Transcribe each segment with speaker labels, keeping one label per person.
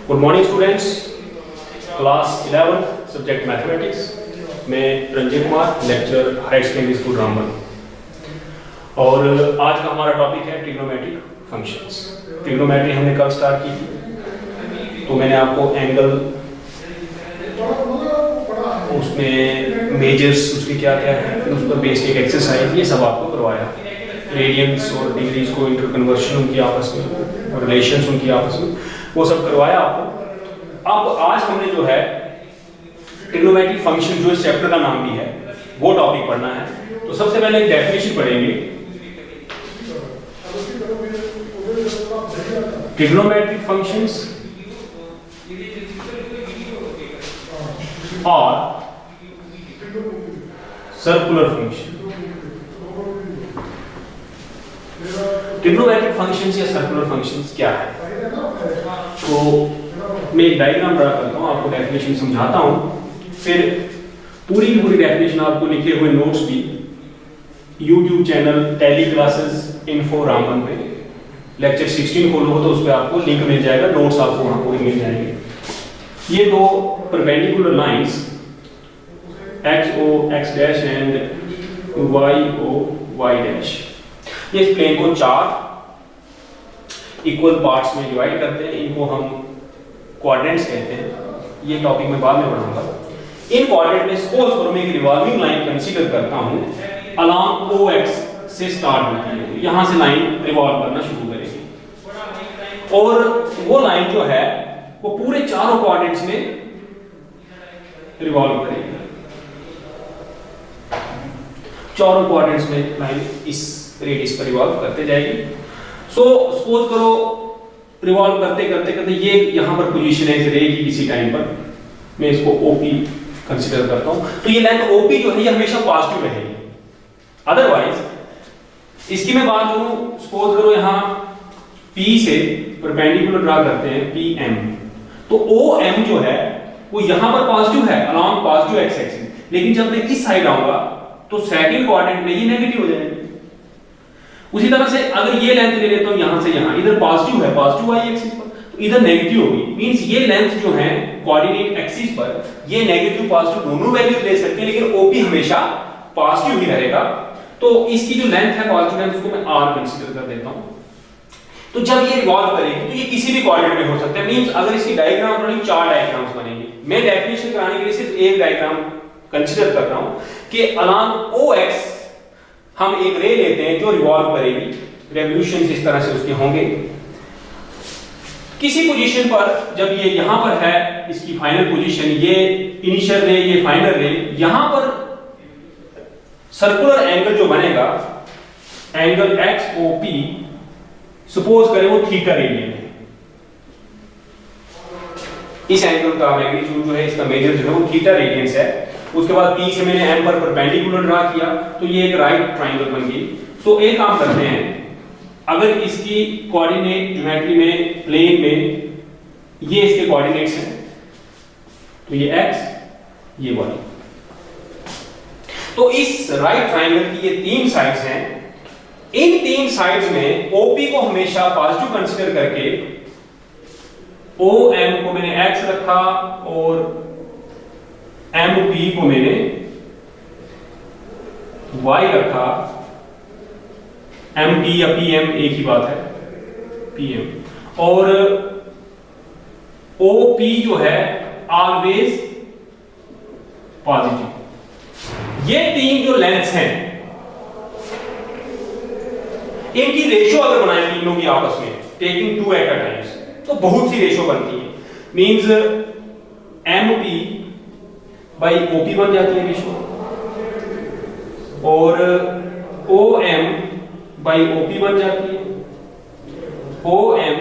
Speaker 1: Good morning students, class 11 subject mathematics में Ranjay Kumar, lecture higher secondary school Ramban. और आज का हमारा टॉपिक है ट्रिग्नोमेट्रिक फंक्शंस। ट्रिग्नोमेट्री हमने कल स्टार्ट की थी, तो मैंने आपको एंगल, उसमें मेजर्स उसके क्या क्या है, फिर उस पर बेस्ड एक एक्सरसाइज, ये सब आपको करवाया। रेडियंस और डिग्रीज को इंटरकन्वर्शन उनकी आपस में और रिलेशंस उनकी आपस में, वो सब करवाया आपको। अब आज हमने जो है ट्रिग्नोमेट्रिक फंक्शन, जो इस चैप्टर का नाम भी है, वो टॉपिक पढ़ना है। तो सबसे पहले एक डेफिनेशन पढ़ेंगे। ट्रिग्नोमेट्रिक फंक्शंस और सर्कुलर फंक्शन। ट्रिग्नोमेट्रिक फंक्शंस या सर्कुलर फंक्शंस क्या है? तो मैं एक डायग्राम ड्रा करता हूं, आपको डेफिनेशन समझाता हूं, फिर पूरी की पूरी डेफिनेशन आपको लिखे हुए नोट्स भी YouTube channel tally classes info Ramban पे लेक्चर 16 खोलो हो तो उस पर आपको लिंक मिल जाएगा, नोट्स आपको वहां पूरे मिल जाएंगे। ये दो perpendicular lines X O X dash and Y O Y dash, ये इस प्लेन को चार इक्वल पार्ट्स में डिवाइड करते हैं। इनको हम क्वाड्रेंट्स कहते हैं। ये टॉपिक मैं बाद में पढ़ाऊंगा। इन क्वाड्रेंट में सपोज करो मैं एक रिवॉल्विंग लाइन कंसीडर करता हूं, अलोंग ओ एक्स से स्टार्ट होती है, यहां से लाइन रिवॉल्व करना शुरू करेगी और वो लाइन जो है वो पूरे चारों क्वाड्रेंट्स में रिवॉल्व करेगी। चारों क्वाड्रेंट्स में लाइन इस रेडियस पर रिवॉल्व करते जाएगी। सो सपोज करो रिवॉल्व करते करते करते ये यहां पर पोजीशन है रहेगी किसी टाइम पर, मैं इसको ओपी कंसीडर करता हूं, तो ये लेंथ ओपी जो है ये हमेशा पॉजिटिव रहेगी। अदरवाइज इसकी मैं बात करूं, सपोज करो यहां पी से परपेंडिकुलर ड्रा करते हैं पी एम, तो ओ एम जो है वो यहां पर पॉजिटिव है अलोंग पॉजिटिव एक्स एक्सिस, लेकिन जब मैं इस साइड आऊंगा तो सेकंड क्वाड्रेंट में ये नेगेटिव हो जाएगा। उसी तरह से अगर ये लेंथ ले लेता हूं यहां से यहां, इधर पॉजिटिव है पॉजिटिव वाई एक्सिस पर, तो इधर नेगेटिव होगी। मींस ये लेंथ जो है कोऑर्डिनेट एक्सिस पर ये नेगेटिव पॉजिटिव दोनों वैल्यूज ले सकते हैं, लेकिन ओपी हमेशा पॉजिटिव ही रहेगा। तो इसकी जो लेंथ है पॉजिटिव लेंथ, उसको मैं आर कंसीडर कर देता हूं। तो जब ये रिवॉल्व करेगी तो ये किसी भी कोऑर्डिनेट में हो सकता है। मींस अगर इसकी डायग्राम बनेगी, चार डायग्राम्स बनेंगे। मैं डेफिनेशन कराने के लिए सिर्फ एक डायग्राम कंसीडर कर रहा हूं कि अलोंग ओ एक्स हम एक रे लेते हैं जो रिवॉल्व करेगी, रेवोल्यूशन इस तरह से उसके होंगे। किसी पोजीशन पर जब ये यहां पर है, इसकी फाइनल पोजीशन, ये इनिशियल रे ये फाइनल रे, यहां पर सर्कुलर एंगल जो बनेगा, angle X O P, suppose करें वो थीटा रेडियन है। इस एंगल का मैग्नीट्यूड जो है, इसका मेजर जो है वो थीटा रेडियंस है। उसके बाद पी से मैंने एम पर परपेंडिकुलर ड्रा किया, तो ये एक राइट ट्रायंगल बन गई। सो एक काम करते हैं, अगर इसकी कोऑर्डिनेट ज्योमेट्री में प्लेन में ये इसके कोऑर्डिनेट्स हैं, तो ये x ये y, तो इस राइट ट्रायंगल की ये तीन साइड्स हैं। इन तीन साइड्स में OP को हमेशा पॉजिटिव कंसीडर करके OM को मैंने x रखा और MP को मैंने y रखा। MP या PM एक ही बात है, PM, और OP जो है ऑलवेज पॉजिटिव। ये तीन जो लेंथ्स हैं इनकी रेशियो अगर बनाए तीनों की आपस में, taking two at a times, तो बहुत सी रेशियो बनती है। मींस MP बाई OP बन जाती है रेशियो, और OM बाई OP बन जाती है, OM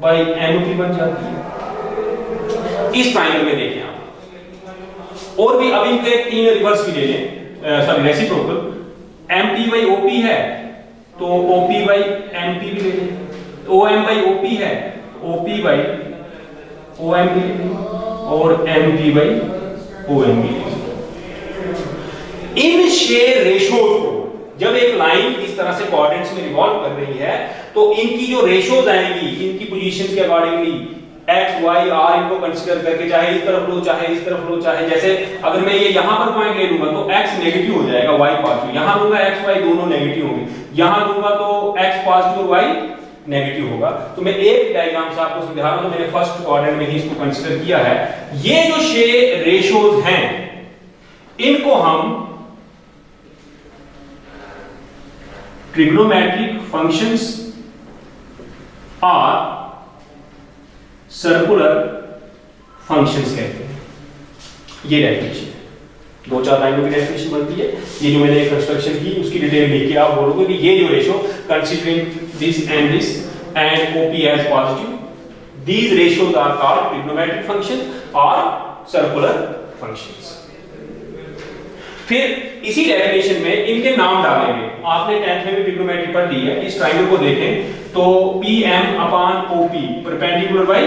Speaker 1: बाई MP बन जाती है। इस ट्रायंगल में देखें आप, और भी अभी के तीन रिवर्स भी ले लें, sorry reciprocal, MP by OP है तो OP बाई MP भी ले लें, OM बाई OP है OP बाई OM भी ले लें, और MP बाई OM भी ले लें। इन शेयर रेशियोज को जब एक लाइन इस तरह से कोऑर्डिनेट्स में रिवॉल्व कर रही है तो इनकी जो रेशियोज आएंगी, इनकी पोजीशंस के अकॉर्डिंगली एक्स वाई आर इनको कंसीडर करके चाहे इस तरफ लो चाहे इस तरफ लो, चाहे जैसे अगर मैं ये यहां पर पॉइंट ले लूंगा तो एक्स नेगेटिव हो जाएगा, वाई पॉजिटिव, यहां लूंगा एक्स वाई दोनों नेगेटिव होंगे, यहां लूंगा तो एक्स पॉजिटिव और वाई नेगेटिव होगा। तो मैं एक डायग्राम से आपको समझा रहा हूं, तो मैंने फर्स्ट क्वाड्रेंट में ही इसको कंसीडर किया है। ये जो 6 रेशियोज हैं इनको हम ट्रिग्नोमेट्रिक फंक्शंस और सर्कुलर फंक्शंस कहते हैं। ये डेफिनेशन है, 2-4 लाइनों की डेफिनेशन बनती है। ये जो मैंने कंस्ट्रक्शन की उसकी डिटेल लिख के आप बोलोगे कि ये जो ratio considering this and OP as positive, these ratios are called trigonometric functions और circular functions। फिर इसी डेफिनेशन में इनके नाम डालेंगे। आपने 10th में भी ट्रिग्नोमेट्री पढ़ ली है। इस ट्रायंगल को देखें तो PM/OP परपेंडिकुलर बाय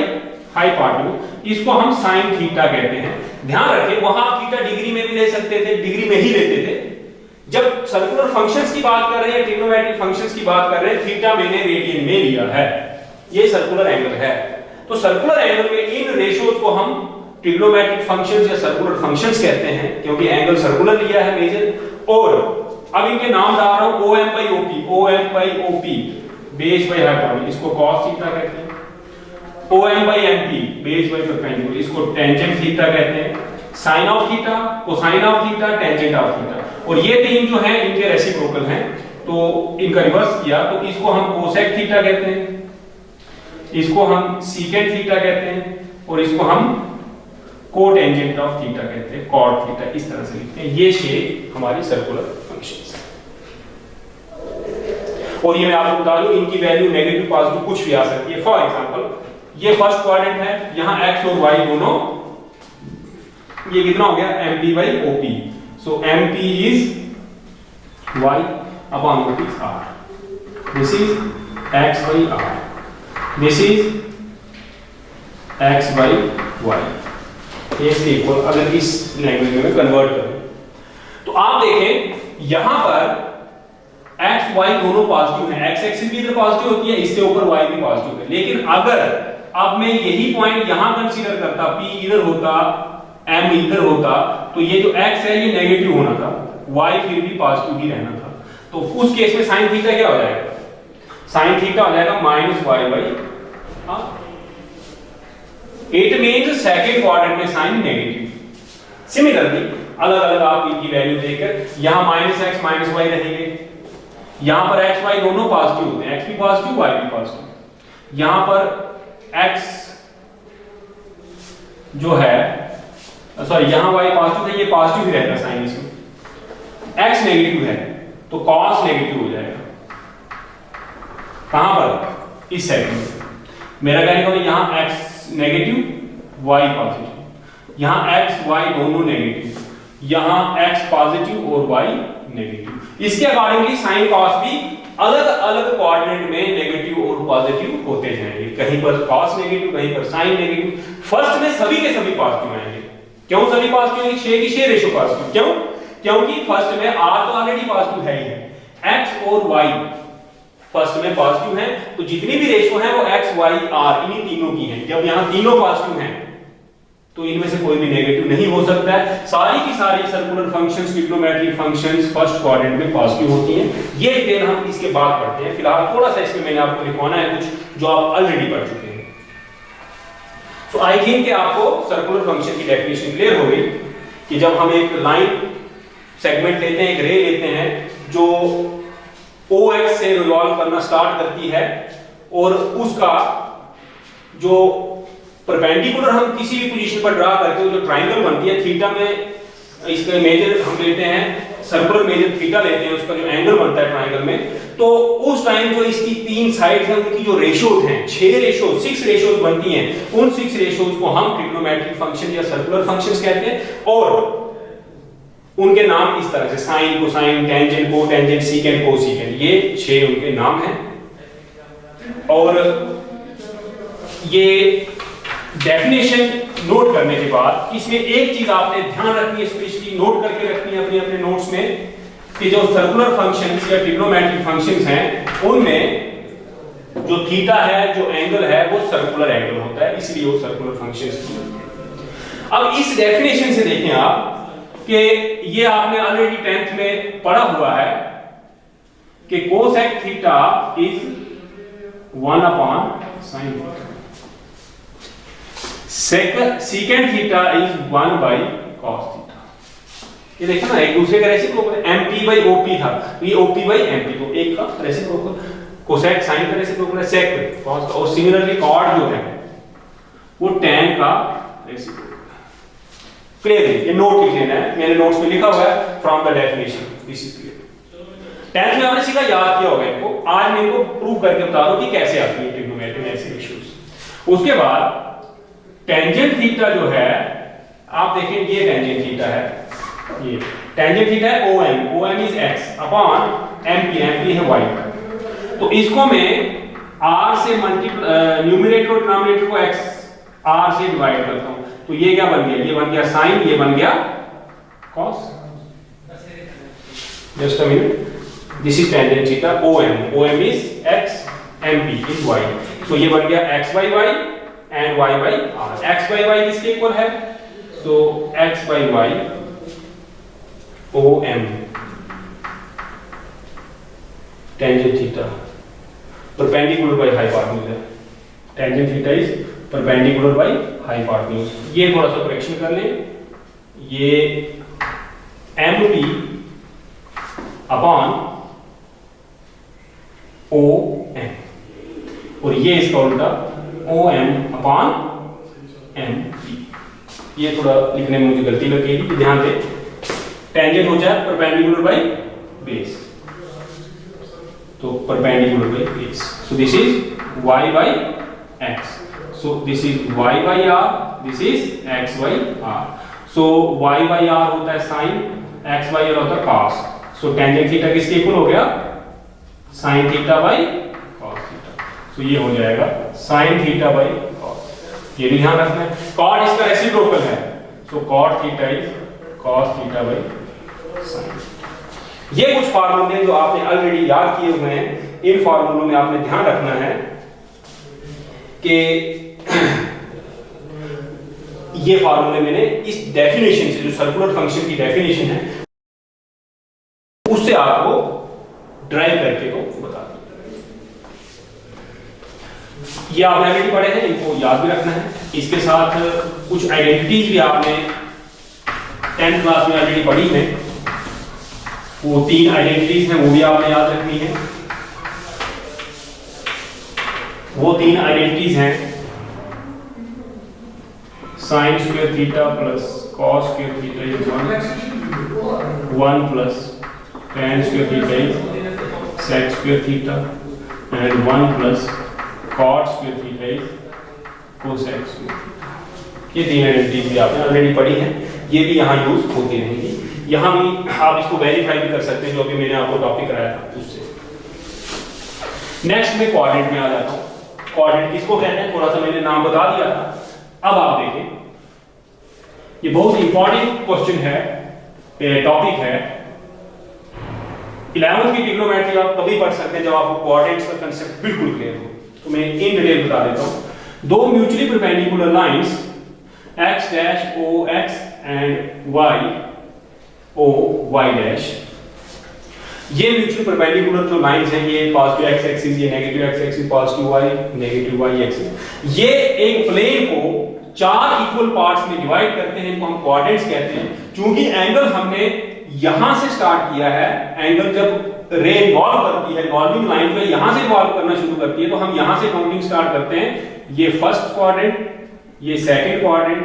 Speaker 1: हाइपोटेन्यूज, इसको हम sin थीटा कहते हैं। ध्यान रखें वहां थीटा डिग्री में भी ले सकते थे, डिग्री में ही लेते थे। जब सर्कुलर फंक्शंस की बात कर रहे हैं, ट्रिग्नोमेट्रिक फंक्शंस की बात कर रहे हैं, थीटा मैंने रेडियन में लिया है, ये सर्कुलर एंगल है। तो सर्कुलर एंगल में इन रेशियोज को हम ट्रिग्नोमेट्रिक फंक्शंस या सर्कुलर फंक्शंस कहते हैं, क्योंकि एंगल सर्कुलर लिया है मेजर। और अब इनके नाम डाल रहा हूं OM/OP बेस बाय हाइपोटेन्यूज, इसको cos थीटा कहते हैं। OM/MP बेस बाय परपेंडिकुलर, इसको टेंजेंट थीटा कहते हैं। sin of theta, cosine of theta, tangent of theta. और ये तीन जो हैं इनके रेसिप्रोकल हैं, तो इनका रिवर्स किया तो इसको हम कोसेक थीटा कहते हैं, इसको हम सीकेंट थीटा कहते हैं, और इसको हम कोटेंजेंट ऑफ थीटा कहते हैं, कॉट थीटा, इस तरह से लिखते हैं। ये 6 हमारी सर्कुलर फंक्शंस हैं। और ये मैं आपको बता दूं इनकी वैल्यू नेगेटिव पॉजिटिव कुछ भी आ सकती है। फॉर एग्जांपल ये फर्स्ट क्वाड्रेंट है, यहां x और y दोनों, ये कितना हो गया MP/OP, so MP is y upon OP is r, this is x/r, this is x/y, ये इसके इक्वल अगर इस लैंग्वेज में कन्वर्ट करें तो आप देखें यहां पर x y दोनों पॉजिटिव हैं, x एक्सिस भी इधर पॉजिटिव होती है, इससे ऊपर y भी पॉजिटिव है। लेकिन अगर अब मैं यही पॉइंट यहां कंसीडर करता, p इधर होता, m इधर होता, तो ये जो x है ये नेगेटिव होना था, y फिर भी पॉजिटिव ही रहना था। तो उस केस में sin थीटा क्या हो जाएगा? sin थीटा हो जाएगा -y/r। It means second quadrant में sin नेगेटिव। सिमिलरली अलग अलग आप इनकी वैल्यू देकर यहां -x -y रहेंगे, यहां पर x y दोनों पॉजिटिव होते हैं, x भी पॉजिटिव y भी पॉजिटिव। यहां पर x जो है सॉरी यहां y पॉजिटिव है, ये पॉजिटिव ही रहेगा साइन इसमें। x नेगेटिव है तो cos नेगेटिव हो जाएगा। कहां पर? इस साइड में। मेरा कहने का यहां x नेगेटिव y पॉजिटिव, यहां x y दोनों नेगेटिव, यहां x पॉजिटिव और y नेगेटिव। इसके अकॉर्डिंगली साइन कॉस भी अलग अलग क्वाड्रेंट में नेगेटिव और पॉजिटिव होते जाएंगे, कहीं पर कॉस नेगेटिव, कहीं पर साइन नेगेटिव। फर्स्ट में सभी के सभी पॉजिटिव आएंगे। क्यों सभी पॉजिटिव आएंगे? 6 की 6 रेशियो पॉजिटिव। क्यों? क्योंकि फर्स्ट में r तो ऑलरेडी पॉजिटिव है ही है, x और y फर्स्ट में पॉजिटिव हैं, तो जितनी भी रेशियो है वो x y r इन्हीं तीनों की हैं। जब यहां तीनों पॉजिटिव हैं तो इनमें से कोई भी नेगेटिव नहीं हो सकता है। सारी की सारी circular functions, trigonometric functions first quadrant में पॉजिटिव होती हैं। ये डिटेल हम इसके बाद पढ़ते हैं। फिलहाल थोड़ा सा इसमें मैंने आपको लिखवाना है कुछ जो आप ऑलरेडी पढ़ चुके हैं। सो आई थिंक कि आपको सर्कुलर फंक्शन की डेफिनेशन क्लियर हो गई कि जब हम एक लाइन सेगमेंट लेते हैं, एक रे लेते हैं जो OX से रिवॉल्व करना स्टार्ट करती है और उसका जो परपेंडिकुलर हम किसी भी पोजीशन पर ड्रा करके जो ट्रायंगल बनती है, थीटा में इसका मेजर हम लेते हैं, सर्कुलर मेजर थीटा लेते हैं, उसका जो एंगल बनता है ट्रायंगल में, तो उस टाइम जो इसकी 3 साइड्स हैं उनकी जो रेशियोज हैं, 6 रेशियोज बनती हैं, उन 6 रेशियोज को हम ट्रिग्नोमेट्रिक फंक्शन या सर्कुलर फंक्शंस कहते हैं। और उनके नाम इस तरह से sine, cosine, tangent, cotangent, secant, cosecant, ये 6 उनके नाम हैं। और ये डेफिनेशन नोट करने के बाद इसमें एक चीज आपने ध्यान रखनी है, स्पेशली नोट करके रखनी है अपने अपने नोट्स में, कि जो सर्कुलर फंक्शंस या ट्रिग्नोमेट्रिक फंक्शंस हैं उनमें जो थीटा है, जो एंगल है, वो सर्कुलर एंगल होता है, इसलिए वो सर्कुलर फंक्शन। अब इस डेफिनेशन से देखें आप कि ये आपने ऑलरेडी 10th में पढ़ा हुआ है कि cosec theta is 1 upon sine theta, second theta is 1 by cos theta. ये देखो ना, एक दूसरे का रेसिप्रोकल, एमपी बाई ओपी था, ये ओपी बाई एमपी, तो एक का रेसिप्रोकल, कोसेक साइन का रेसिप्रोकल है सेक कॉस का, और सिमिलरली कॉट जो है वो टैन का रेसिप्रोकल। क्लियर है? ये नोट लिख लेना है, मेरे नोट्स में लिखा हुआ है from the definition, this is clear. 10th में आपने सीखा, याद किया होगा इनको, आज मैं इनको प्रूव करके बता दूं कि कैसे आती है ट्रिग्नोमेट्री में ऐसे इश्यूज। उसके बाद टेंजेंट थीटा जो है, आप देखें ये टेंजेंट थीटा है, ये टेंजेंट थीटा है OM, OM is x upon MP, MP है y। तो इसको मैं r से न्यूमरेटर और डिनोमिनेटर को x r से डिवाइड करता हूं, तो ये क्या बन गया? ये बन गया साइन, ये बन गया cos। Just a minute, this is tangent theta OM, OM is x, MP is y, so ये बन गया x by y and y by r। x by y किसके इक्वल है? so x by y OM tangent theta perpendicular by hypotenuse है, tangent theta is perpendicular by hypotenuse. ये थोड़ा सा correction कर लें, ये MP अपॉन OM, और ये इसका उल्टा OM अपॉन MP। ये थोड़ा लिखने में मुझे गलती लगेगी, ध्यान दें। टेंजेंट हो जाए परपेंडिकुलर बाय बेस, तो perpendicular by base, so this is y by x, so this is y by r, this is x by r, so y by r होता है sin, x by r होता है cos, so tangent theta किसके equal हो गया? sin theta by cos theta, so ये हो जाएगा sin थीटा by cos। ये भी ध्यान रखना है, cot इसका रेसिप्रोकल है, so cot theta is cos theta by sin। ये कुछ फार्मूले जो आपने ऑलरेडी याद किए हुए हैं, इन फार्मूलों में आपने ध्यान रखना है कि ये फार्मूले मैंने इस डेफिनेशन से, जो सर्कुलर फंक्शन की डेफिनेशन है, उससे आपको ड्राइव करके तो बता दूं। ये आपने ऑलरेडी पढ़े हैं, इनको याद भी रखना है। इसके साथ कुछ आइडेंटिटीज भी आपने 10th क्लास में ऑलरेडी पढ़ी है, वो 3 आइडेंटिटीज हैं, वो भी आपने याद रखनी है। वो 3 आइडेंटिटीज हैं, sine square theta plus cos square theta is 1 plus tan square theta is sec square theta and 1 plus cot square theta is cosec square. ये 3 आइडेंटिटीज भी आपने ऑलरेडी पढ़ी हैं, ये भी यहाँ यूज होती रहेंगी। यहाँ भी आप इसको वेरीफाई भी कर सकते हैं, जो भी मैंने आपको टॉपिक कराया था उससे। नेक्स्ट में कोऑर्डिनेट में आ जाता हूँ। कोऑर्डिनेट किसको कहते हैं, थोड़ा सा मैंने नाम बता दिया था। अब आप देखें, ये बहुत इंपॉर्टेंट क्वेश्चन है, टॉपिक है। 11th की ट्रिग्नोमेट्री आप तभी पढ़ सकते हैं जब आपको कोऑर्डिनेट्स का कांसेप्ट बिल्कुल क्लियर हो। तो मैं इन डिटेल बता देता हूं। दो mutually perpendicular lines x dash o x and y o y dash, ये म्यूचुअली परपेंडिकुलर जो लाइंस हैं, ये पॉजिटिव x एक्सिस, ये negative x axis, positive y, negative y axis, ये एक प्लेन को 4 इक्वल पार्ट्स में डिवाइड करते हैं, इनको हम कोऑर्डिनेट्स कहते हैं। क्योंकि एंगल हमने यहां से स्टार्ट किया है, एंगल जब रे रिवॉल्व करती है, रिवॉल्विंग लाइन में यहां से रिवॉल्व करना शुरू करती है, तो हम यहां से काउंटिंग स्टार्ट करते हैं। ये फर्स्ट क्वाड्रेंट, ये सेकंड क्वाड्रेंट,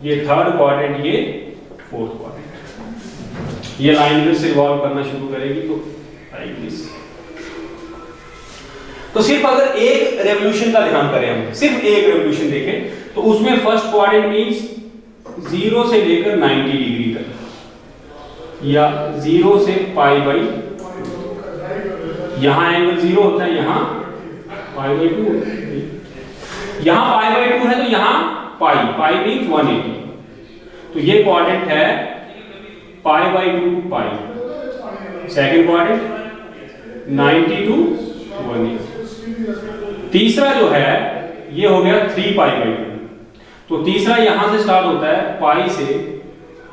Speaker 1: ये थर्ड क्वाड्रेंट, ये फोर्थ क्वाड्रेंट। ये लाइन इधर से रिवॉल्व करना शुरू करेगी, तो लाइक दिस। तो सिर्फ अगर एक रेवोल्यूशन का ध्यान करें, हम सिर्फ एक रेवोल्यूशन देखें, तो उसमें फर्स्ट क्वाड्रेंट मींस 0 से लेकर 90 डिग्री तक, या 0 से पाई बाई, यहां एंगल 0 होता है, यहां पाई बाई 2 होता है। यहां पाई बाई 2 है, तो यहां पाई, पाई मींस 180। तो ये क्वाड्रेंट है pi by 2 to pi. Second quadrant 90 to 180। तीसरा जो है ये हो गया 3π/2। तो तीसरा यहां से स्टार्ट होता है पाई से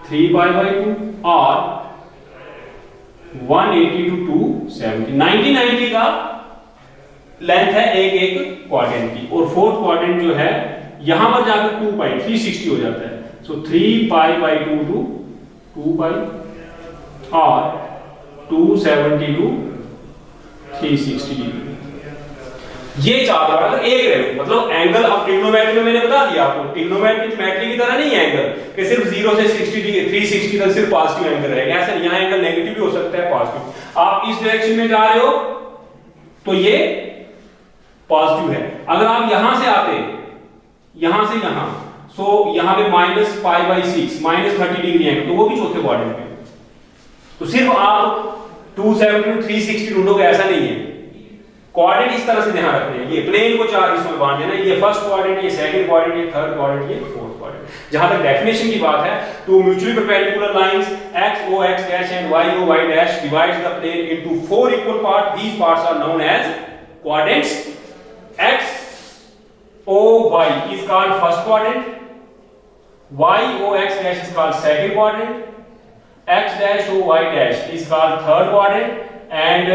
Speaker 1: 3π/2 और 180 to 270 90 का लेंथ है एक क्वाड्रेंट की, और फोर्थ क्वाड्रेंट जो है यहां पर जाकर 2π 360 हो जाता है। सो 3π/2 to 2π और 270 to 360 डिग्री। ये चार बार अगर एक रहे, मतलब एंगल अब ट्रिग्नोमेट्री में मैंने बता दिया आपको, ट्रिग्नोमेट्री की तरह नहीं है एंगल कि सिर्फ 0 से 60 डिग्री 360 तक सिर्फ पॉजिटिव एंगल रहेगा, ऐसा नहीं। यहां एंगल नेगेटिव भी हो सकता है, पॉजिटिव। आप इस डायरेक्शन में जा रहे हो तो ये पॉजिटिव है। अगर आप यहां से आते, यहां से यहां, सो यहां पे -π/6 -30 डिग्री एंगल, तो वो भी चौथे क्वाड्रेंट पे। तो सिर्फ आप 270 to 360 ढूंढोगे ऐसा नहीं है। क्वाड्रेंट इस तरह से ध्यान रखना है। ये प्लेन को चार हिस्सों में बांट देना, ये फर्स्ट क्वाड्रेंट, ये सेकंड क्वाड्रेंट, ये थर्ड क्वाड्रेंट, ये फोर्थ क्वाड्रेंट। जहां तक डेफिनेशन की बात है, तो mutually perpendicular lines x o x dash and y o y dash divides the plane into four equal parts. These parts are known as quadrants. x o y is called first quadrant, y o x dash is called second quadrant, x dash o y dash is called third quadrant, and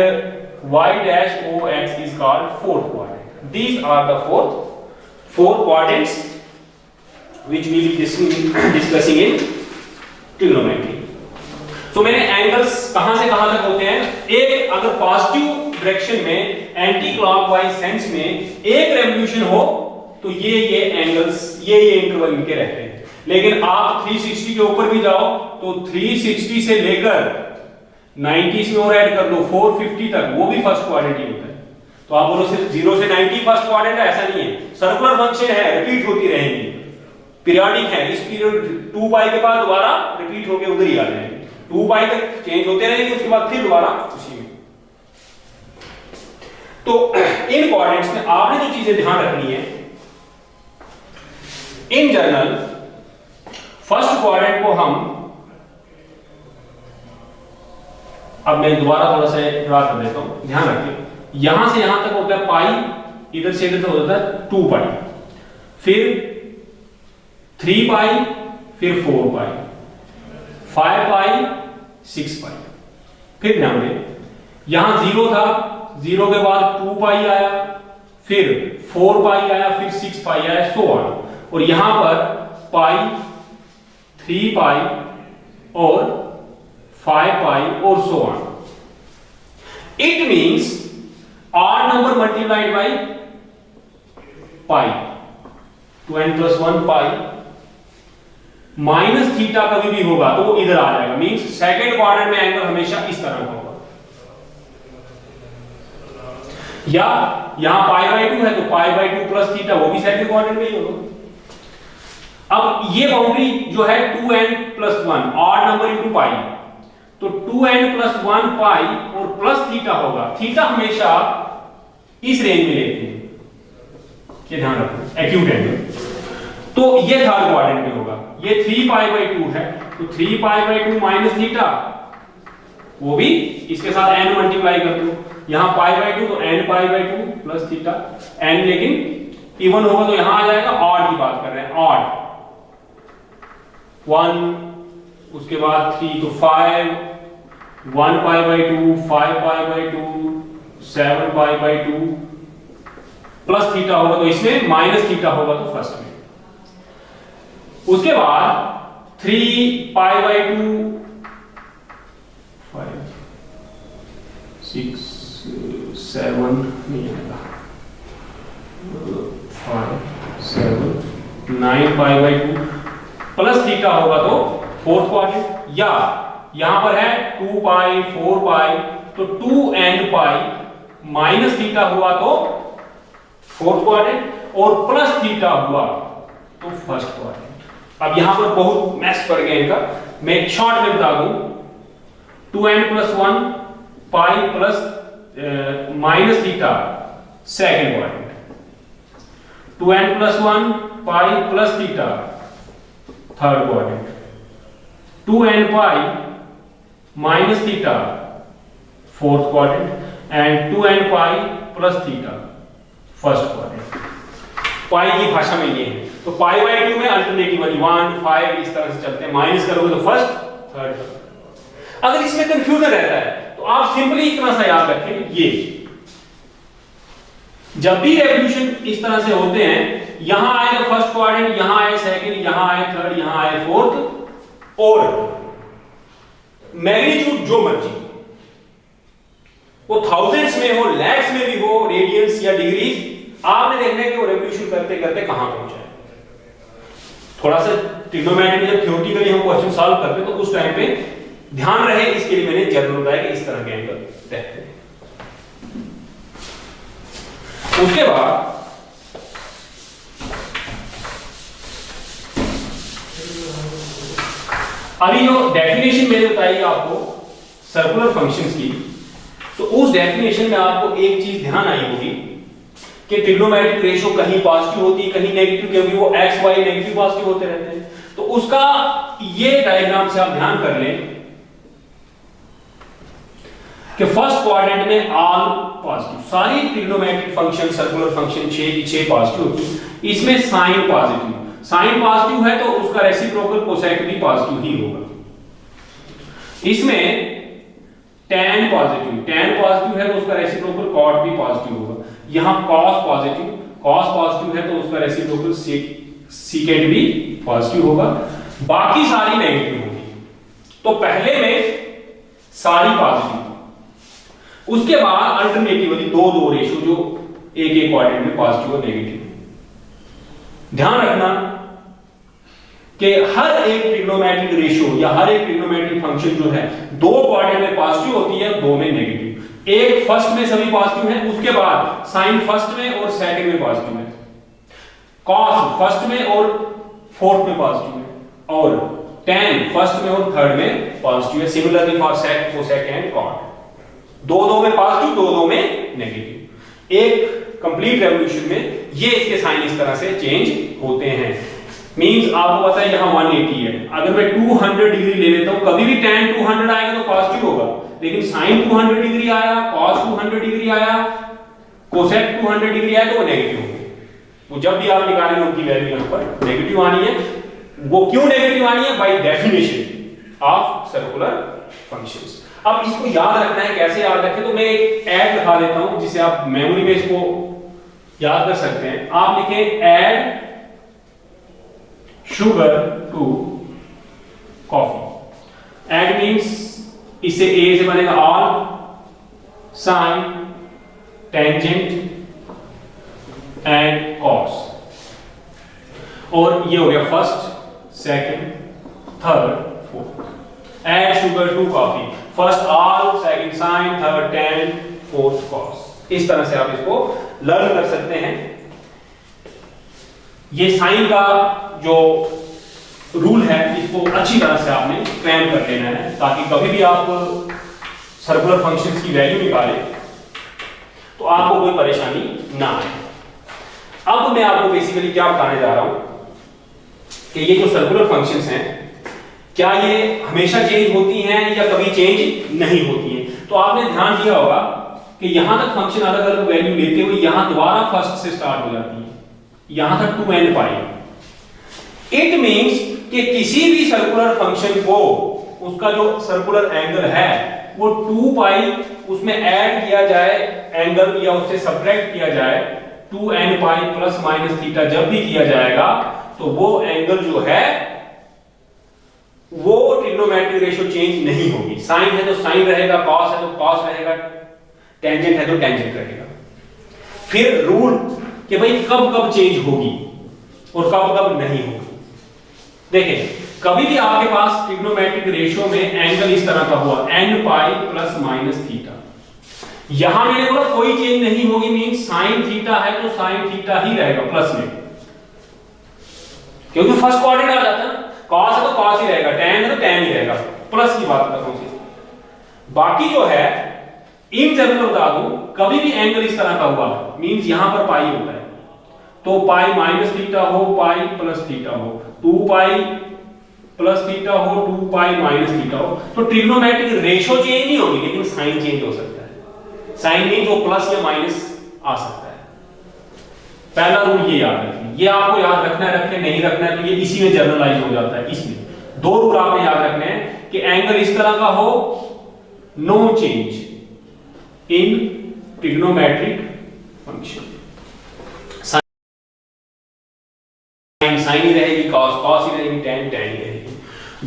Speaker 1: y dash o x is called fourth quadrant. These are the four quadrants which we will be discussing in trigonometry. So मैंने angles कहां से कहां तक होते हैं। एक अगर positive direction में एंटी क्लॉकवाइज सेंस में एक रेवोल्यूशन हो तो ये एंगल्स ये इंटरवल इनके रहते हैं। लेकिन आप 360 के ऊपर भी जाओ तो 360 से लेकर 90 में और ऐड कर दो 450 तक, वो भी फर्स्ट क्वाड्रेंट ही होता है। तो आप बोलो सिर्फ 0 से 90 फर्स्ट क्वाड्रेंट है, ऐसा नहीं है। सर्कुलर फंक्शन है, रिपीट होती रहेंगी, पीरियोडिक है। इस पीरियड 2π के बाद दोबारा रिपीट होके उधर ही आ जाएंगे, 2π तक चेंज होते रहेंगे, उसके बाद फिर दोबारा उसी में। तो इन क्वाड्रेंट्स में आपने जो चीजें ध्यान रखनी है, इन जनरल फर्स्ट क्वाड्रेंट को हम, अब मैं दोबारा थोड़ा सा ड्रा कर देता हूं, ध्यान रखिए। यहां से यहां तक होता है पाई, इधर से इधर तक होता है 2π, फिर 3π, फिर 4π, 5π, 6π। फिर ध्यान दें, यहां 0 था, 0 के बाद 2π आया, फिर 4π आया, फिर 6π आया, सो ऑन। और यहां पर पाई, 3π और 5π और so on. It means odd number multiplied by pi, 2n plus 1 pi minus theta कभी भी होगा तो वो इधर आ जाएगा। मींस सेकंड क्वाड्रेंट में एंगल हमेशा इस तरह का होगा। या यहां π/2 है तो π/2 प्लस थीटा, वो भी सेकंड क्वाड्रेंट में ही होगा। अब ये बाउंड्री जो है 2n plus 1 odd number into पाई, तो 2n plus 1 पाई और प्लस थीटा होगा। थीटा हमेशा इस रेंज में लेते हैं, ये ध्यान रखो, एक्यूट एंगल। तो ये थर्ड क्वाड्रेंट में होगा। ये 3π/2 है तो 3π/2 माइनस थीटा, वो भी इसके साथ n मल्टीप्लाई कर दो। यहां π/2 तो nπ/2 प्लस थीटा, n लेकिन इवन होगा तो यहां आ जाएगा। ऑड की बात कर रहे हैं, ऑड 1, उसके बाद 3 तो 5, 1π/2, 5π/2, 7π/2 प्लस थीटा होगा तो इसमें, माइनस थीटा होगा तो फर्स्ट में। उसके बाद 3π/2, 5, 6, 7 नहीं आएगा, 5, 7, 9π/2 प्लस थीटा होगा तो फोर्थ क्वाड्रेंट। या यहां पर है 2π, 4π, तो 2nπ माइनस थीटा हुआ तो फोर्थ क्वाड्रेंट, और प्लस थीटा हुआ तो फर्स्ट क्वाड्रेंट। अब यहां पर बहुत मैथ्स पड़ गया इनका, मैं शॉर्ट में बता दूं। 2n plus 1 pi plus minus theta second quadrant, 2n plus 1 pi plus theta third quadrant, 2nπ minus theta fourth quadrant and 2nπ plus theta first quadrant. Pi की भाषा में ये है। तो पाई बाय 2 में अल्टरनेटिव वाली 1 5 इस तरह से चलते हैं, माइनस करोगे तो फर्स्ट थर्ड। अगर इसमें कंफ्यूजन रहता है तो आप सिंपली इतना सा याद रखें, ये जब भी रेवोल्यूशन इस तरह से होते हैं, यहां आए तो फर्स्ट क्वाड्रेंट, यहां आए सेकंड, यहां आए थर्ड, यहां आए फोर्थ, और मैग्नीट्यूड जो मर्जी, वो थाउजेंड्स में हो, लैक्स में भी हो, रेडियंस या डिग्रीज, आपने देखना है कि वो रेवोल्यूशन करते करते कहां पहुंचा है। थोड़ा सा ट्रिग्नोमेट्री में जब थ्योरेटिकली हम क्वेश्चन सॉल्व करते हैं तो उस टाइम पे ध्यान रहे, इसके लिए मैंने जनरल बताया कि इस तरह के एंगल देखते हैं। उसके बाद अभी जो डेफिनेशन मैंने बताई आपको सर्कुलर फंक्शंस की, तो उस डेफिनेशन में आपको एक चीज ध्यान आई होगी कि ट्रिग्नोमेट्रिक रेशियो कहीं पॉजिटिव होती है, कहीं नेगेटिव, क्योंकि वो एक्स वाई नेगेटिव पॉजिटिव होते रहते हैं। तो उसका ये डायग्राम से आप ध्यान कर लें कि फर्स्ट क्वाड्रेंट में ऑल पॉजिटिव, सारी ट्रिग्नोमेट्रिक फंक्शन सर्कुलर फंक्शन 6 की 6 पॉजिटिव होती है। इसमें साइन पॉजिटिव, साइन पॉजिटिव है तो उसका रेसिप्रोकल कोसेक भी पॉजिटिव ही होगा। इसमें tan पॉजिटिव, tan पॉजिटिव है तो उसका रेसिप्रोकल cot भी पॉजिटिव होगा। यहां cos पॉजिटिव, cos पॉजिटिव है तो उसका रेसिप्रोकल secant भी पॉजिटिव होगा। बाकी सारी नेगेटिव होगी। तो पहले में सारी पॉजिटिव, उसके बाद अल्टरनेटिवली दो रेशियो जो एक क्वाड्रेंट में पॉजिटिव और नेगेटिव। ध्यान रखना कि हर एक ट्रिग्नोमेट्रिक रेशियो या हर एक ट्रिग्नोमेट्रिक फंक्शन जो है, दो क्वाड्रेंट में पॉजिटिव होती है, दो में नेगेटिव। एक फर्स्ट में सभी पॉजिटिव है, उसके बाद साइन फर्स्ट में और सेकंड में पॉजिटिव है, कॉस फर्स्ट में और फोर्थ में पॉजिटिव है, और tan फर्स्ट में और थर्ड में पॉजिटिव है। Similarly for sec, cosec and cot, दो में पॉजिटिव, दो में नेगेटिव। एक कंप्लीट रेवोल्यूशन में ये इसके साइन इस तरह से चेंज होते हैं। मींस आपको पता है यहां 180 है, अगर मैं 200 डिग्री ले लेता हूं, कभी भी tan 200 आएगा तो पॉजिटिव होगा, लेकिन sin 200 डिग्री आया, cos 200 डिग्री आया, cosec 200 डिग्री आया तो वो नेगेटिव होंगे। वो जब भी आप निकालेंगे उनकी वैल्यू यहां पर नेगेटिव आनी है। वो क्यों नेगेटिव आनी है? By definition of circular functions. अब इसको याद रखना है, कैसे याद रखें, तो मैं एक ऐड लिखा देता हूं जिसे आप मेमोरी में इसको याद कर सकते हैं। आप लिखें add sugar to coffee. Add means इसे ए से बनेगा all sine tangent and cos, और ये हो गया first second third fourth. Add sugar to coffee, first all, second sine, third tan, fourth cos. इस तरह से आप इसको लर्न कर सकते हैं। ये साइन का जो रूल है इसको अच्छी तरह से आपने क्रैम कर लेना है, ताकि कभी भी आप सर्कुलर फंक्शंस की वैल्यू निकालें तो आपको कोई परेशानी ना आए। अब मैं आपको बेसिकली क्या बताने जा रहा हूं कि ये जो सर्कुलर फंक्शंस हैं, क्या ये हमेशा चेंज होती हैं या कभी चेंज नहीं होती हैं। तो आपने ध्यान दिया होगा कि यहां तक फंक्शन अलग अलग वैल्यू लेते हुए यहां दोबारा फर्स्ट से स्टार्ट हो जाती है, यहां तक 2n पाई। इट मींस कि किसी भी सर्कुलर फंक्शन को उसका जो सर्कुलर एंगल है वो 2 पाई उसमें ऐड किया जाए एंगल, या उससे सब्ट्रैक्ट किया जाए 2n पाई प्लस माइनस थीटा, जब भी किया जाएगा तो वो एंगल जो है वो ट्रिग्नोमेट्रिक रेशियो चेंज नहीं होगी। साइन है तो साइन रहेगा, कॉस है तो कॉस रहेगा, टेंजेंट है तो टेंजेंट रहेगा। फिर रूल कि भाई कब कब चेंज होगी और कब कब नहीं होगी। देखिए, कभी भी आपके पास ट्रिग्नोमेट्रिक रेशियो में एंगल इस तरह का हुआ n पाई प्लस माइनस थीटा, यहां मैंने बोला कोई चेंज नहीं होगी, मीन साइन थीटा है तो साइन थीटा ही रहेगा प्लस में, क्योंकि फर्स्ट क्वाड्रेंट आ जाता है। कॉस है तो कॉस ही रहेगा, tan है तो tan ही रहेगा, प्लस की बात कर रहा हूं। बाकी जो है इन जनरल बता दूं, कभी भी एंगल इस तरह का हुआ मींस यहां पर पाई होता है, तो पाई माइनस थीटा हो, पाई प्लस थीटा हो, 2 पाई प्लस थीटा हो, 2 पाई माइनस थीटा हो, तो ट्रिग्नोमेट्रिक रेशियो चेंज नहीं होगी, लेकिन साइन चेंज हो सकता है। साइन मींस वो प्लस या माइनस आ सकता है। पहला रूल ये याद रखिए, ये आपको याद रखना है, रखने नहीं रखना है तो ये इसी में जनरलाइज हो जाता है। इसमें दो रूल आपने याद रखने हैं कि एंगल इस तरह का हो, no change in trigonometric function, sine sine ही रहेगी, कॉस कॉस ही रहेगी, tan tan ही रहेगी।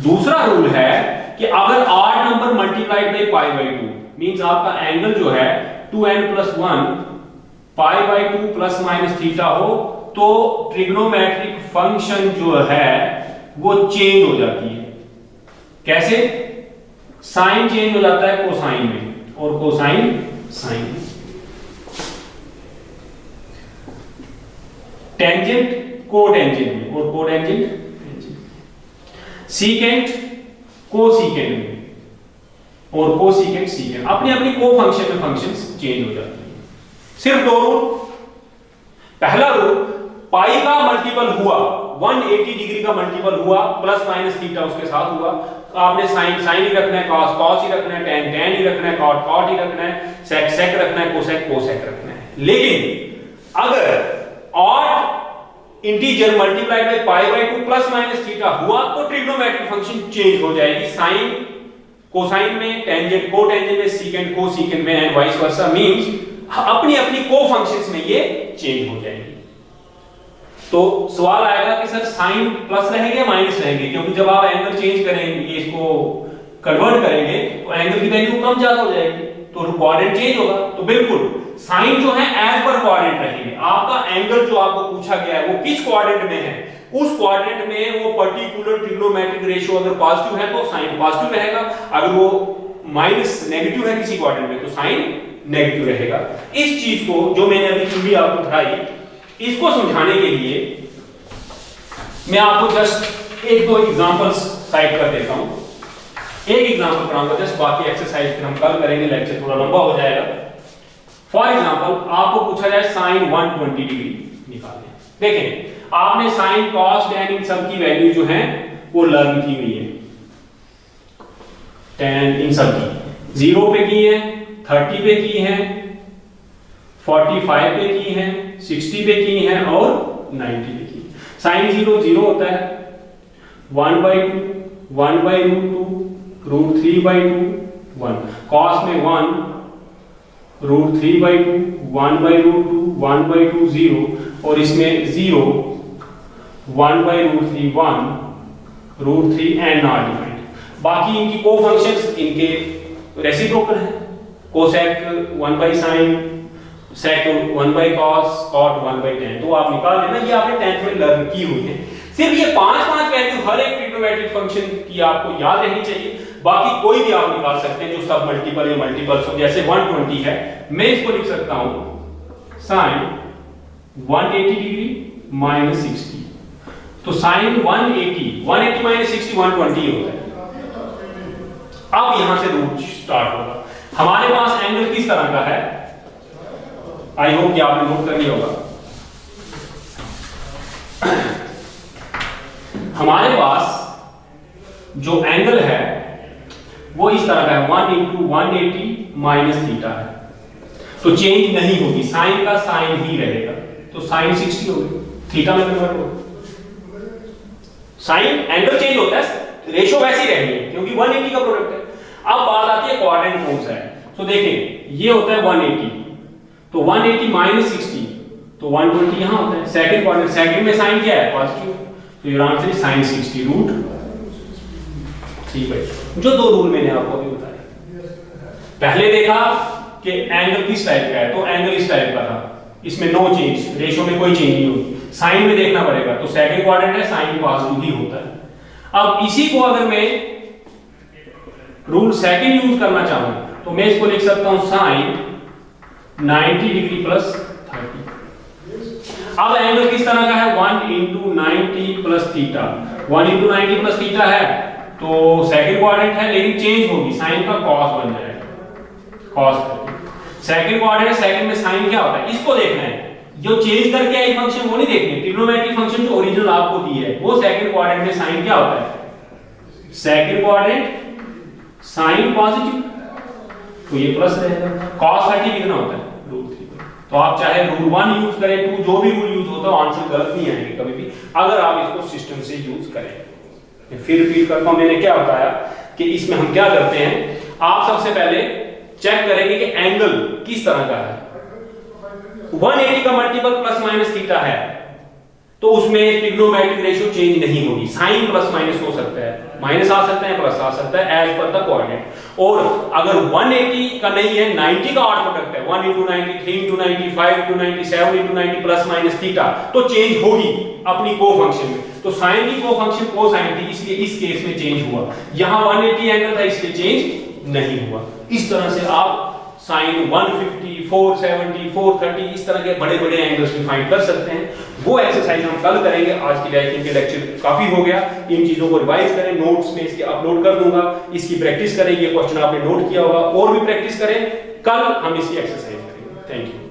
Speaker 1: दूसरा रूल है कि अगर odd number multiplied by pi by 2 means आपका एंगल जो है 2n+1 pi by 2 plus minus theta हो तो ट्रिग्नोमेट्रिक फंक्शन जो है वो चेंज हो जाती है। कैसे? साइन चेंज हो जाता है कोसाइन में और कोसाइन साइन में। टेंजेंट कोटेंजेंट में और कोटेंजेंट टेंजेंट। सीकेंट कोसीकेंट में और कोसीकेंट सीकेंट। अपनी अपनी को फंक्शन में फंक्शंस चेंज हो जाती है। सिर्फ दो रूल। पहला रूल, पाई का मल्टीपल हुआ 180 डिग्री का मल्टीपल हुआ प्लस माइनस थीटा उसके साथ हुआ, आपने साइन साइन ही रखना है, कॉस कॉस ही रखना है, टेन टेन ही रखना है, कॉट कॉट ही रखना है, सेक सेक रखना है, कोसेक कोसेक रखना है। लेकिन अगर odd integer multiply by pi by 2 plus minus theta हुआ तो ट्रिग्नोमेट्रिक फंक्शन चेंज हो जाएगी। साइन कोसाइन में, टेंजेंट कोटेंजेंट में, सीकेंट कोसीकेंट में एंड वाइस वर्सा। मींस अपनी अपनी को फंक्शंस में ये चेंज हो जाएगी। तो सवाल आएगा कि सर साइन प्लस रहेंगे माइनस रहेंगे, क्योंकि जब आप एंगल चेंज करेंगे, इसको कन्वर्ट करेंगे तो एंगल की वैल्यू कम ज्यादा हो जाएगी, तो कोऑर्डिनेट चेंज होगा। तो बिल्कुल साइन जो है एज पर कोऑर्डिनेट रहेंगे। आपका एंगल जो आपको पूछा गया है वो किस कोऑर्डिनेट में है, उस कोऑर्डिनेट में वो पर्टिकुलर ट्रिग्नोमेट्रिक रेशियो अगर पॉजिटिव है तो साइन पॉजिटिव रहेगा, अगर वो माइनस नेगेटिव है किसी कोऑर्डिनेट में तो साइन नेगेटिव रहेगा। इस चीज को जो मैंने अभी थ्योरी आपको पढ़ाई, इसको समझाने के लिए मैं आपको जस्ट एक दो एग्जांपल्स साइड कर देता हूं। एक एग्जांपल कराऊंगा जस्ट, बाकी एक्सरसाइज फिर हम कल करेंगे, लेक्चर थोड़ा लंबा हो जाएगा। फॉर एग्जांपल आपको पूछा जाए साइन 120 डिग्री निकालने। देखें आपने साइन कॉस टैन इन सब की वैल्यू जो है वो लर्न की हुई है। टैन इन सब की 0 पे की है, 30 पे की है, 45 पे की है, 60 पे की है और 90 पे की। साइन 0 0 होता है, 1/2 1/√2 √3/2 1। कॉस में 1 √3/2 1/√2 1/2 0 और इसमें 0 1/√3 1 √3 एंड नॉट डिफरेंट। बाकी इनकी को फंक्शंस इनके रेसिप्रोकल है। कोसेक 1/sin, सेक 1/cos, कॉट 1/tan। तो आप निकाल लेना, ये आपने 10th में लर्न की हुई है। सिर्फ ये 5 वैल्यू हर एक ट्रिग्नोमेट्रिक फंक्शन की आपको याद रहनी चाहिए, बाकी कोई भी आप निकाल सकते हैं जो सब मल्टीपल या मल्टीपल्स हो। जैसे 120 है, मैं इसको लिख सकता हूं साइन 180 डिग्री माइनस 60। तो साइन 180 माइनस 60 120 होता है। अब यहां से रूट स्टार्ट होगा। हमारे पास एंगल किस तरह का है, आई होप कि आपने नोट कर लिया होगा। हमारे पास जो एंगल है वो इस तरह का है, 1 × 180 माइनस थीटा है, तो चेंज नहीं होगी, साइन का साइन ही रहेगा, तो साइन 60 होगी, थीटा में कन्वर्ट होगा। साइन एंगल चेंज होता है, रेशो वैसी रहनी है क्योंकि 180 का प्रोडक्ट है। अब बात आती है कोऑर्डिनेट कौन सा है। तो देखें ये होता है 180, तो 180 माइनस 60 तो 120 यहां होता है। सेकंड कोऑर्डिनेट, सेकंड में साइन क्या है, पॉजिटिव, तो योर आंसर इज sin 60 √3/2। जो दो रूल मैंने आपको अभी बताया। पहले देखा कि एंगल किस टाइप का है, तो एंगल इस टाइप का था, इसमें नो चेंज, रेशियो में कोई चेंज नहीं होगी। साइन में देखना पड़ेगा, तो सेकंड कोऑर्डिनेट है, साइन पॉजिटिव ही होता है। अब इसी को अगर मैं रूल सेकंड यूज करना चाहूं तो मैं इसको लिख सकता हूं sin 90 डिग्री प्लस 30। अब एंगल किस तरह का है, 1 × 90 प्लस थीटा। 1 × 90 प्लस थीटा है तो सेकंड कोऑर्डिनेट है, लेकिन चेंज होगी, साइन का कॉस बन जाएगा, cos 30। सेकंड कोऑर्डिनेट, सेकंड में साइन क्या होता है इसको देखना है, जो चेंज करके आई फंक्शन वो नहीं देखनी। ट्रिग्नोमेट्रिक फंक्शन जो ओरिजिनल आपको दी है वो सेकंड कोऑर्डिनेट में साइन क्या होता है, सेकंड कोऑर्डिनेट साइन पॉजिटिव, तो ये प्लस रहेगा। cos 30 कितना होता है, √3। तो आप चाहे रूल 1 यूज करें, 2, जो भी रूल यूज होता है आंसर गलत नहीं आएंगे कभी भी, अगर आप इसको सिस्टम से यूज करें। फिर रिपीट करता हूं, मैंने क्या बताया कि इसमें हम क्या करते हैं, आप सबसे पहले चेक करेंगे कि एंगल किस तरह का है। 180 का मल्टीपल प्लस माइनस थीटा है तो उसमें ट्रिग्नोमेट्रिक रेशियो चेंज नहीं होगी, साइन प्लस माइनस हो सकता है, माइनस आ सकता है, प्लस आ सकता है, एज पर द कोऑर्डिनेट। और अगर 180 का नहीं है, 90 का ऑड प्रोडक्ट है, 1 * 90, 3 * 90, 5 * 90, 7 * 90 प्लस माइनस थीटा, तो चेंज होगी अपनी को फंक्शन में। तो साइन की को फंक्शन कोसाइन थी, इसलिए इस केस में चेंज हुआ। यहां 180 एंगल था इसलिए चेंज नहीं हुआ। इस तरह से आप साइन 150, 470, 430 इस तरह के बड़े बड़े एंगल्स भी फाइंड कर सकते हैं। वो एक्सरसाइज हम कल करेंगे। आज की आई थिंक लेक्चर काफी हो गया। इन चीजों को रिवाइज करें, नोट्स में इसके अपलोड कर दूंगा, इसकी प्रैक्टिस करें। ये क्वेश्चन आपने नोट किया होगा, और भी प्रैक्टिस करें। कल हम इसकी एक्सरसाइज करेंगे। Thank you.